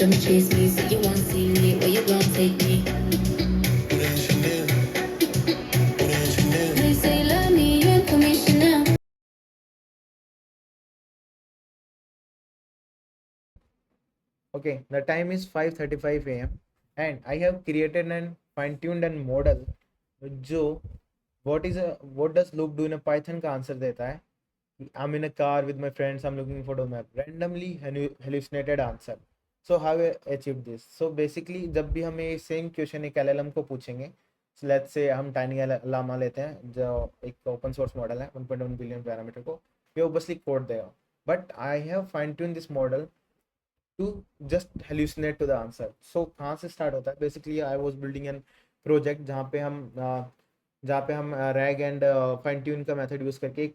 Don't chase me, say you want see me, where you gon' take me? They say love me, you ain't for me, Chanel. Okay, the time is 5:35 a.m. and I have created and fine-tuned an model जो what does loop do in a Python का answer देता है कि I'm in a car with my friends, I'm looking for photo map, randomly hallucinated answer. So how I achieved this? So basically जब भी हमें same question एक LLM को पूछेंगे, so let's say हम टाइनी लामा लेते हैं जो एक ओपन सोर्स मॉडल है 1.1 बिलियन पैरामीटर को, ये ऑब्वियसली कोड देगा, but I have fine tune this model to just hallucinate to the answer. So कहाँ से स्टार्ट होता है? Basically I was building an project जहाँ पे हम रैग एंड फाइन ट्यून का मेथड यूज करके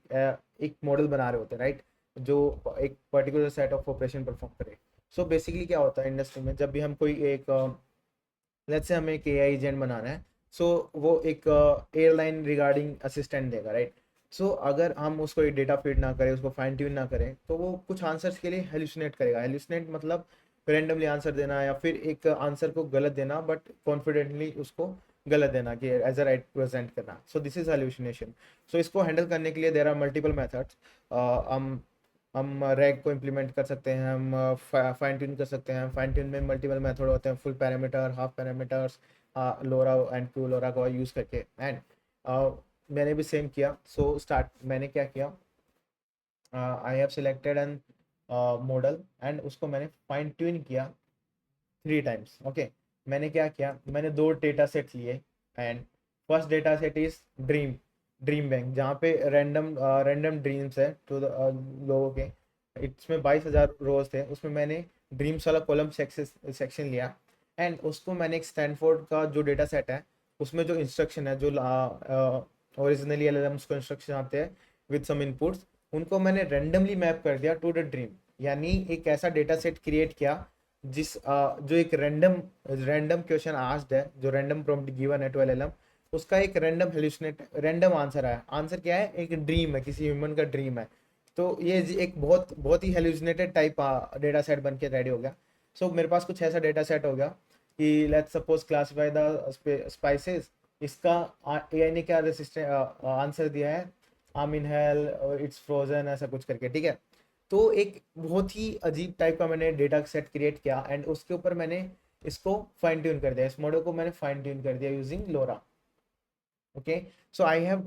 एक मॉडल बना रहे होते हैं, राइट, जो एक particular set of operation perform करे. सो बेसिकली क्या होता है इंडस्ट्री में, जब भी हम कोई एक लेट्स से हमें एक एआई एजेंट बनाना है, सो वो एक एयरलाइन रिगार्डिंग असिस्टेंट देगा, राइट. सो अगर हम उसको एक डेटा फीड ना करें, उसको फाइन ट्यून ना करें, तो वो कुछ आंसर्स के लिए हेल्यूसिनेट करेगा. हेल्यूसिनेट मतलब रेंडमली आंसर देना या फिर एक आंसर को गलत देना बट कॉन्फिडेंटली उसको गलत देना कि एज अ राइट प्रेजेंट करना. So this is hallucination. So इसको हैंडल करने के लिए देर आर मल्टीपल मेथड्स. हम रैग को इम्प्लीमेंट कर सकते हैं, हम फाइन ट्यून कर सकते हैं. फाइन ट्यून में मल्टीपल मेथड होते हैं, full parameter, half parameters, LoRA and Q LoRA का यूज़ करके. एंड मैंने भी सेम किया. सो स्टार्ट मैंने क्या किया, I have selected an model and उसको मैंने फाइन ट्यून किया 3 टाइम्स. ओके, मैंने क्या किया, मैंने 2 डेटा सेट लिए. And first data set is dream bank, जहाँ पे रैंडम ड्रीम्स है तो लोगों के, इसमें 22,000 रोज थे. उसमें मैंने ड्रीम्स वाला कॉलम सेक्शन लिया एंड उसको मैंने एक स्टैनफोर्ड का जो डेटा सेट है उसमें जो इंस्ट्रक्शन है, जो ओरिजिनली एलएलएम्स को इंस्ट्रक्शन आते हैं विद सम इनपुट्स, उनको मैंने रैंडमली मैप कर दिया टू द ड्रीम. यानी एक ऐसा डेटा सेट क्रिएट किया जो एक रैंडम क्वेश्चन आस्क्ड है, जो रैंडम प्रॉम्प्ट गिवन है टू एलएलएम, उसका एक रैंडम आंसर आया. आंसर क्या है? एक ड्रीम है, किसी ह्यूमन का ड्रीम है. तो ये एक बहुत बहुत ही हेल्यूसिनेटेड टाइप डेटा सेट बन के रेडी हो गया. सो मेरे पास कुछ ऐसा डेटा सेट हो गया कि let's suppose classify the spices. इसका एआई ने क्या रेसिस्टेंट आंसर दिया है, आम इन हेल, इट्स फ्रोजन, ऐसा कुछ करके, ठीक है. तो एक बहुत ही अजीब टाइप का मैंने डेटा सेट क्रिएट किया एंड उसके ऊपर मैंने इसको फाइन ट्यून कर दिया. इस मॉडल को मैंने फाइन ट्यून कर दिया using LoRA. Okay, so I have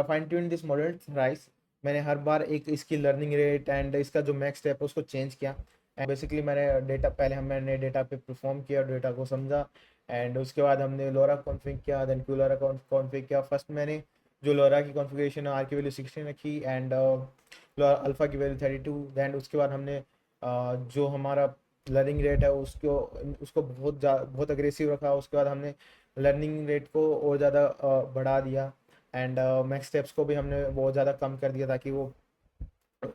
fine tune this model thrice. मैंने हर बार एक इसकी लर्निंग रेट एंड इसका जो मैक्स स्टेप है उसको चेंज किया. एंड बेसिकली मैंने डेटा पे परफॉर्म किया, डेटा को समझा एंड उसके बाद हमने लोरा कॉन्फ़िग किया, देन क्यू लोरा कॉन्फ़िग किया. फर्स्ट मैंने जो लोरा की कॉन्फ़िगरेशन है, आर की वैल्यू 16 रखी एंड अल्फ़ा की वैल्यू 32. दैन उसके बाद हमने जो हमारा लर्निंग रेट है उसको उसको बहुत अग्रेसिव रखा. उसके बाद हमने लर्निंग रेट को और ज़्यादा बढ़ा दिया एंड मैक्स स्टेप्स को भी हमने बहुत ज़्यादा कम कर दिया ताकि वो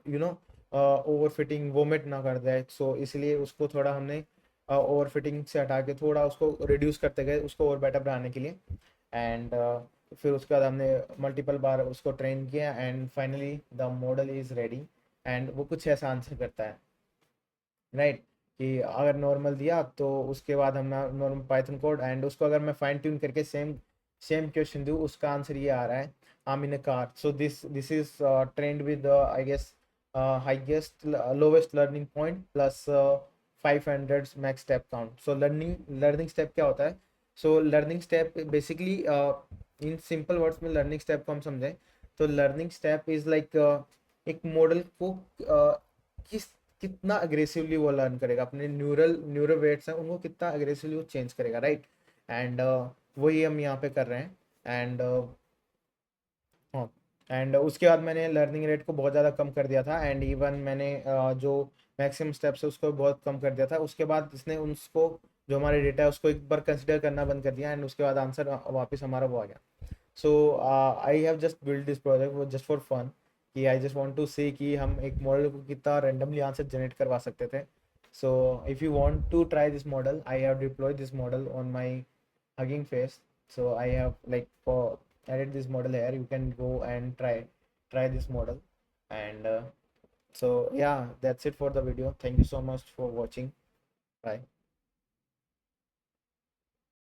you know over fitting vomit ना कर जाए. सो इसलिए उसको थोड़ा हमने ओवर फिटिंग से हटा के थोड़ा उसको रिड्यूस करते गए उसको और बेटर बनाने के लिए. एंड फिर उसके बाद हमने मल्टीपल बार उसको ट्रेन किया and finally the model is ready. And वो कुछ ऐसा आंसर करता है, राइट, कि अगर नॉर्मल दिया तो उसके बाद हम नॉर्मल पाइथन कोड एंड उसको अगर मैं फाइन ट्यून करके सेम सेम क्वेश्चन दूँ, उसका आंसर ये आ रहा है, I am in a car. So this is trained with I guess highest lowest learning point plus 500 max step count. So learning step क्या होता है? So learning step basically in simple words में learning step को हम समझें तो learning step is like एक model को किस कितना अग्रेसिवली वो लर्न करेगा, अपने न्यूरल वेट्स हैं उनको कितना अग्रेसिवली वो चेंज करेगा, राइट. एंड वही हम यहाँ पे कर रहे हैं. एंड हाँ, एंड उसके बाद मैंने लर्निंग रेट को बहुत ज़्यादा कम कर दिया था एंड इवन मैंने जो मैक्सिमम स्टेप्स है उसको बहुत कम कर दिया था. उसके बाद इसने उसको जो हमारे डेटा है उसको एक बार कंसिडर करना बंद कर दिया एंड उसके बाद आंसर वापस हमारा वो आ गया. So I have just build this project just for fun कि I just want to see कि हम एक मॉडल को कितना रैंडमली आंसर जनरेट करवा सकते थे. So if you want to try this model, I have deployed this model on my Hugging Face. So I have like for added this model here. You can go and try this model. And so yeah, that's it for the video. Thank you so much for watching. Bye.